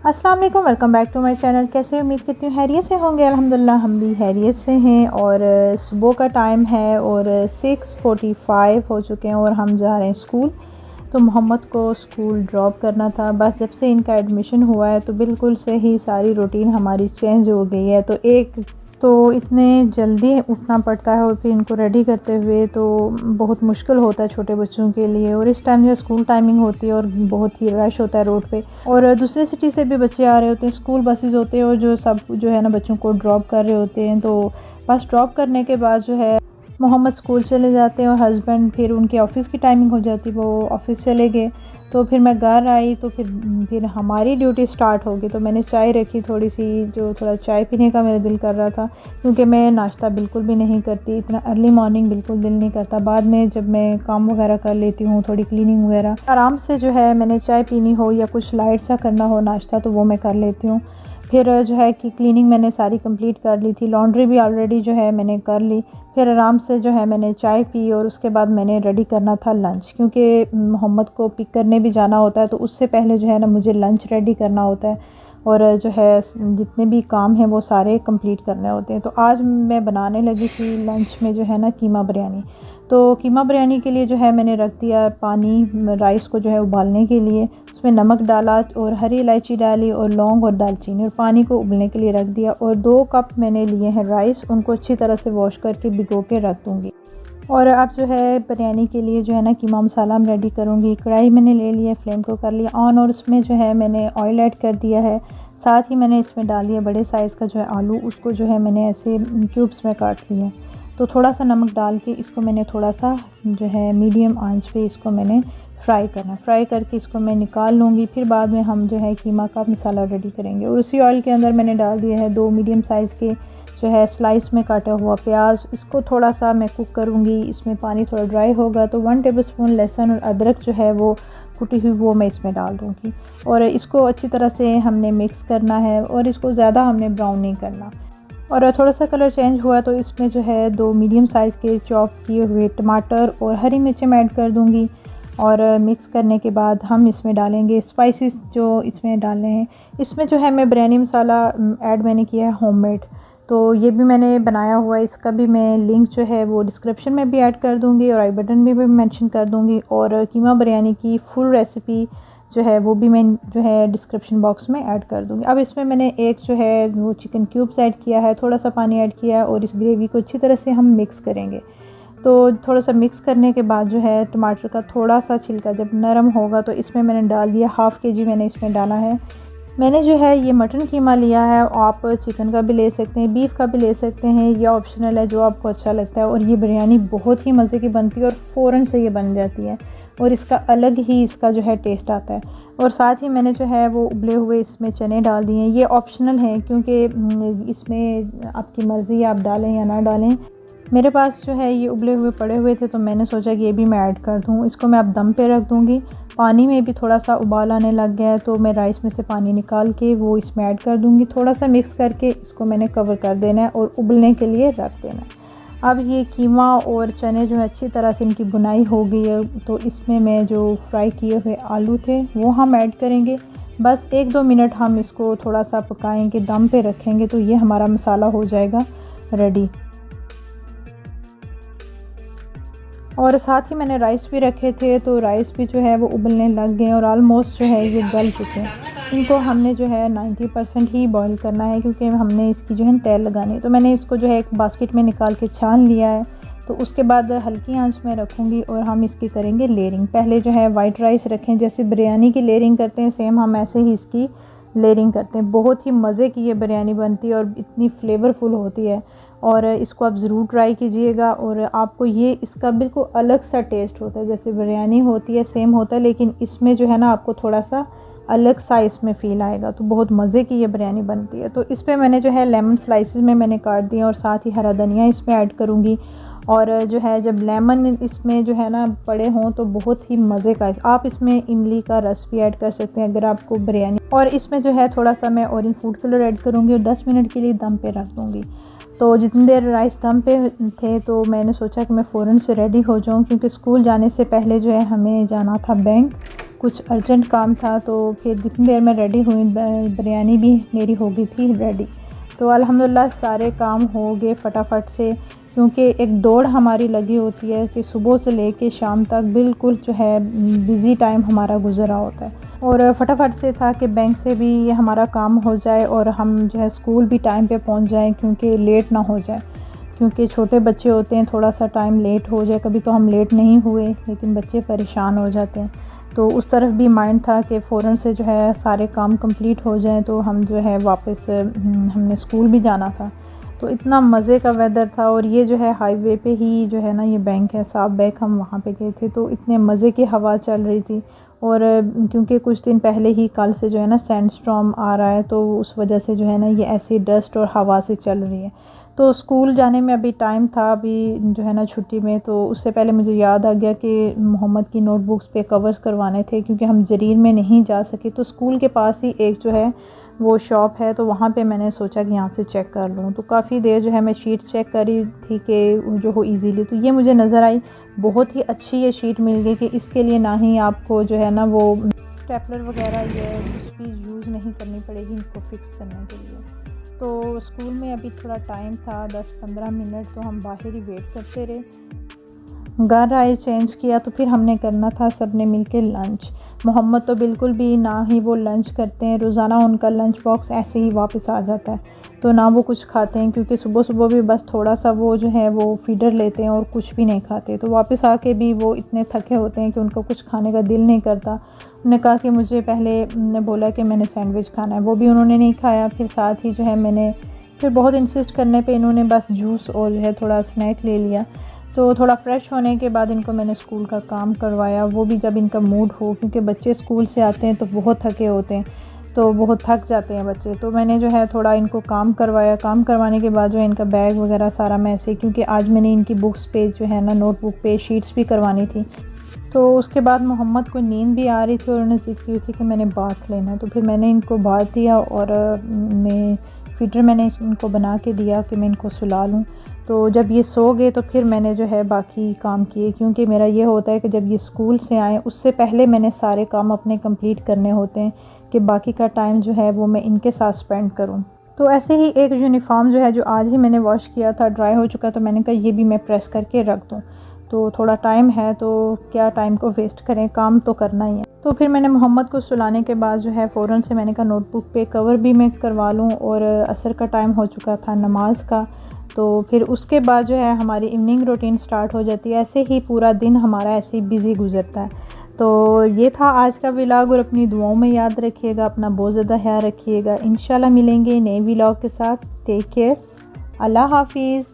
अस्सलाम वालेकुम, welcome back to my channel. कैसे उम्मीद करती हूँ हैरियत से होंगे। अल्हम्दुलिल्लाह हम भी हैरियत से हैं। और सुबह का टाइम है और 6:45 हो चुके हैं और हम जा रहे हैं स्कूल। तो मोहम्मद को स्कूल ड्रॉप करना था। बस जब से इनका एडमिशन हुआ है तो बिल्कुल से ही सारी रूटीन हमारी चेंज हो गई है। तो इतने जल्दी उठना पड़ता है और फिर इनको रेडी करते हुए तो बहुत मुश्किल होता है छोटे बच्चों के लिए। और इस टाइम जो स्कूल टाइमिंग होती है और बहुत ही रश होता है रोड पे, और दूसरे सिटी से भी बच्चे आ रहे होते हैं, स्कूल बसेस होते हैं और जो सब जो है ना बच्चों को ड्रॉप कर रहे होते हैं। तो बस ड्रॉप करने के बाद जो है मोहम्मद स्कूल चले जाते हैं और हस्बैंड फिर उनके ऑफ़िस की टाइमिंग हो जाती है, वो ऑफ़िस चले गए। तो फिर मैं घर आई तो फिर हमारी ड्यूटी स्टार्ट होगी। तो मैंने चाय रखी थोड़ी सी, जो थोड़ा चाय पीने का मेरा दिल कर रहा था, क्योंकि मैं नाश्ता बिल्कुल भी नहीं करती, इतना अर्ली मॉर्निंग बिल्कुल दिल नहीं करता। बाद में जब मैं काम वगैरह कर लेती हूँ, थोड़ी क्लीनिंग वगैरह आराम से जो है मैंने चाय पीनी हो या कुछ लाइट सा करना हो नाश्ता तो वो मैं कर लेती हूँ। फिर जो है कि क्लीनिंग मैंने सारी कंप्लीट कर ली थी, लॉन्ड्री भी ऑलरेडी जो है मैंने कर ली। फिर आराम से जो है मैंने चाय पी और उसके बाद मैंने रेडी करना था लंच, क्योंकि मोहम्मद को पिक करने भी जाना होता है तो उससे पहले जो है ना मुझे लंच रेडी करना होता है और जो है जितने भी काम हैं वो सारे कंप्लीट करने होते हैं। तो आज मैं बनाने लगी थी लंच में जो है ना कीमा बिरयानी। तो कीमा बिरयानी के लिए जो है मैंने रख दिया पानी, राइस को जो है उबालने के लिए, उसमें नमक डाला और हरी इलायची डाली और लौंग और दालचीनी और पानी को उबलने के लिए रख दिया। और 2 कप मैंने लिए हैं राइस, उनको अच्छी तरह से वॉश करके भिगो के रख दूँगी। और अब जो है बिरयानी के लिए जो है ना कीमा मसाला मैं रेडी करूँगी। कढ़ाई मैंने ले लिया, फ्लेम को कर लिया ऑन और उसमें जो है मैंने ऑयल ऐड कर दिया है। साथ ही मैंने इसमें डाल दिया बड़े साइज़ का जो है आलू, उसको जो है मैंने ऐसे क्यूब्स में काट लिया। तो थोड़ा सा नमक डाल के इसको मैंने थोड़ा सा जो है मीडियम आंच पे इसको मैंने फ्राई करना, फ्राई करके इसको मैं निकाल लूँगी। फिर बाद में हम जो है कीमा का मसाला रेडी करेंगे। और उसी ऑयल के अंदर मैंने डाल दिया है 2 मीडियम साइज़ के जो है स्लाइस में काटा हुआ प्याज। इसको थोड़ा सा मैं कुक करूँगी, इसमें पानी थोड़ा ड्राई होगा तो 1 टेबलस्पून लहसुन और अदरक जो है वो कुटी हुई वो मैं इसमें डाल दूँगी। और इसको अच्छी तरह से हमने मिक्स करना है और इसको ज़्यादा हमने ब्राउन नहीं करना। और थोड़ा सा कलर चेंज हुआ तो इसमें जो है 2 मीडियम साइज़ के चॉप किए हुए टमाटर और हरी मिर्चें मैं ऐड कर दूँगी। और मिक्स करने के बाद हम इसमें डालेंगे स्पाइसेस जो इसमें डालने हैं। इसमें जो है मैं बिरयानी मसाला ऐड मैंने किया है होममेड, तो ये भी मैंने बनाया हुआ है। इसका भी मैं लिंक जो है वो डिस्क्रिप्शन में भी ऐड कर दूँगी और आई बटन में भी मेंशन कर दूँगी। और कीमा बिरयानी की फुल रेसिपी जो है वो भी मैं जो है डिस्क्रिप्शन बॉक्स में ऐड कर दूँगी। अब इसमें मैंने एक जो है वो चिकन क्यूब्स ऐड किया है, थोड़ा सा पानी ऐड किया है और इस ग्रेवी को अच्छी तरह से हम मिक्स करेंगे। तो थोड़ा सा मिक्स करने के बाद जो है टमाटर का थोड़ा सा छिलका जब नरम होगा तो इसमें मैंने डाल दिया, हाफ़ केजी मैंने इसमें डाला है। मैंने जो है ये मटन कीमा लिया है, आप चिकन का भी ले सकते हैं, बीफ का भी ले सकते हैं, ये ऑप्शनल है जो आपको अच्छा लगता है। और ये बिरयानी बहुत ही मज़े की बनती है और फ़ौरन से ये बन जाती है और इसका अलग ही इसका जो है टेस्ट आता है। और साथ ही मैंने जो है वो उबले हुए इसमें चने डाल दिए हैं, ये ऑप्शनल हैं क्योंकि इसमें आपकी मर्ज़ी है आप डालें या ना डालें। मेरे पास जो है ये उबले हुए पड़े हुए थे तो मैंने सोचा कि ये भी मैं ऐड कर दूँ। इसको मैं अब दम पे रख दूँगी। पानी में भी थोड़ा सा उबाल आने लग गया है तो मैं राइस में से पानी निकाल के वो इसमें ऐड कर दूँगी। थोड़ा सा मिक्स करके इसको मैंने कवर कर देना है और उबलने के लिए रख देना है। अब ये कीमा और चने जो है अच्छी तरह से इनकी बुनाई हो गई है तो इसमें मैं जो फ्राई किए हुए आलू थे वो हम ऐड करेंगे। बस 1-2 मिनट हम इसको थोड़ा सा पकाएंगे, दम पे रखेंगे तो ये हमारा मसाला हो जाएगा रेडी। और साथ ही मैंने राइस भी रखे थे तो राइस भी जो है वो उबलने लग गए और ऑलमोस्ट जो है ये गल चुके हैं। इनको हमने जो है 90% ही बॉईल करना है क्योंकि हमने इसकी जो है तैल लगानी है। तो मैंने इसको जो है एक बास्केट में निकाल के छान लिया है। तो उसके बाद हल्की आंच में रखूँगी और हम इसकी करेंगे लेयरिंग। पहले जो है वाइट राइस रखें, जैसे बिरयानी की लेयरिंग करते हैं सेम हम ऐसे ही इसकी लेयरिंग करते हैं। बहुत ही मज़े की ये बिरयानी बनती है और इतनी फ्लेवरफुल होती है और इसको आप ज़रूर ट्राई कीजिएगा। और आपको ये इसका बिल्कुल अलग सा टेस्ट होता है, जैसे बिरयानी होती है सेम होता है लेकिन इसमें जो है ना आपको थोड़ा सा अलग सा इसमें फ़ील आएगा। तो बहुत मज़े की ये बिरयानी बनती है। तो इस पर मैंने जो है लेमन स्लाइसेस में मैंने काट दिए और साथ ही हरा धनिया इसमें ऐड करूँगी और जो है जब लेमन इसमें जो है ना पड़े हों तो बहुत ही मज़े का। आप इसमें इमली का रस भी ऐड कर सकते हैं अगर आपको बिरयानी। और इसमें जो है थोड़ा सा मैं ऑरेंज फूड कलर ऐड करूँगी और 10 मिनट के लिए दम पे रख दूँगी। तो जितनी देर राइस दम पे थे तो मैंने सोचा कि मैं फ़ौरन से रेडी हो जाऊँ, क्योंकि स्कूल जाने से पहले जो है हमें जाना था बैंक, कुछ अर्जेंट काम था। तो फिर जितनी देर मैं रेडी हुई बिरयानी भी मेरी हो गई थी रेडी। तो अल्हम्दुलिल्लाह सारे काम हो गए फटाफट से, क्योंकि एक दौड़ हमारी लगी होती है कि सुबह से लेके शाम तक बिल्कुल जो है बिज़ी टाइम हमारा गुजरा होता है। और फटाफट से था कि बैंक से भी ये हमारा काम हो जाए और हम जो है स्कूल भी टाइम पे पहुंच जाएं, क्योंकि लेट ना हो जाए, क्योंकि छोटे बच्चे होते हैं, थोड़ा सा टाइम लेट हो जाए। कभी तो हम लेट नहीं हुए लेकिन बच्चे परेशान हो जाते हैं। तो उस तरफ भी माइंड था कि फ़ौरन से जो है सारे काम कंप्लीट हो जाएं तो हम जो है वापस हमने स्कूल भी जाना था। तो इतना मज़े का वेदर था, और ये जो है हाईवे पे ही जो है ना ये बैंक है, साफ बैंक, हम वहाँ पे गए थे। तो इतने मज़े की हवा चल रही थी, और क्योंकि कुछ दिन पहले ही कल से जो है ना सैंडस्टॉर्म आ रहा है, तो उस वजह से जो है ना ये ऐसी डस्ट और हवा से चल रही है। तो स्कूल जाने में अभी टाइम था, अभी जो है ना छुट्टी में। तो उससे पहले मुझे याद आ गया कि मोहम्मद की नोटबुक्स पे कवर्स करवाने थे, क्योंकि हम जरीर में नहीं जा सके। तो स्कूल के पास ही एक जो है वो शॉप है, तो वहाँ पे मैंने सोचा कि यहाँ से चेक कर लूँ। तो काफ़ी देर जो है मैं शीट चेक करी थी कि जो हो इजीली, तो ये मुझे नज़र आई, बहुत ही अच्छी ये शीट मिल गई कि इसके लिए ना ही आपको जो है ना वो स्टेपलर वगैरह ये कुछ भी यूज़ नहीं करनी पड़ेगी इनको फिक्स करने के लिए। तो स्कूल में अभी थोड़ा टाइम था 10-15 मिनट, तो हम बाहर ही वेट करते रहे। घर आए, चेंज किया, तो फिर हमने करना था सब ने मिल के लंच। मोहम्मद तो बिल्कुल भी ना ही वो लंच करते हैं, रोज़ाना उनका लंच बॉक्स ऐसे ही वापस आ जाता है, तो ना वो कुछ खाते हैं, क्योंकि सुबह सुबह भी बस थोड़ा सा वो जो है वो फीडर लेते हैं और कुछ भी नहीं खाते। तो वापस आके भी वो इतने थके होते हैं कि उनको कुछ खाने का दिल नहीं करता। उन्होंने कहा कि मुझे पहले ने बोला कि मैंने सैंडविच खाना है, वो भी उन्होंने नहीं खाया। फिर साथ ही जो है मैंने फिर बहुत इंसिस्ट करने पे इन्होंने बस जूस और जो है थोड़ा स्नैक ले लिया। तो थोड़ा फ़्रेश होने के बाद इनको मैंने स्कूल का काम करवाया, वो भी जब इनका मूड हो, क्योंकि बच्चे स्कूल से आते हैं तो बहुत थके होते हैं, तो बहुत थक जाते हैं बच्चे। तो मैंने जो है थोड़ा इनको काम करवाया। काम करवाने के बाद जो है इनका बैग वगैरह सारा मैं ऐसे, क्योंकि आज मैंने इनकी बुक्स पे जो है ना नोटबुक पे शीट्स भी करवानी थी। तो उसके बाद मोहम्मद को नींद भी आ रही थी और उन्होंने ज़िद की थी कि मैंने बाथ लेना है। तो फिर मैंने इनको बाथ दिया और फीडर मैंने इनको बना के दिया कि मैं इनको सुला लूँ। तो जब ये सो गए तो फिर मैंने जो है बाकी काम किए, क्योंकि मेरा ये होता है कि जब ये स्कूल से आएँ उससे पहले मैंने सारे काम अपने कंप्लीट करने होते हैं, कि बाकी का टाइम जो है वो मैं इनके साथ स्पेंड करूँ। तो ऐसे ही एक यूनिफ़ॉर्म जो है जो आज ही मैंने वॉश किया था, ड्राई हो चुका, तो मैंने कहा ये भी मैं प्रेस करके रख दूँ। तो थोड़ा टाइम है तो क्या टाइम को वेस्ट करें, काम तो करना ही है। तो फिर मैंने मोहम्मद को सुलाने के बाद जो है फ़ौरन से मैंने कहा नोटबुक पे कवर भी मैं करवा लूँ, और असर का टाइम हो चुका था नमाज का। तो फिर उसके बाद जो है हमारी इवनिंग रूटीन स्टार्ट हो जाती है। ऐसे ही पूरा दिन हमारा ऐसे ही बिज़ी गुजरता है। तो ये था आज का व्लॉग, और अपनी दुआओं में याद रखिएगा, अपना बहुत ज़्यादा ख्याल रखिएगा। इंशाल्लाह मिलेंगे नए व्लॉग के साथ। टेक केयर, अल्लाह हाफिज़।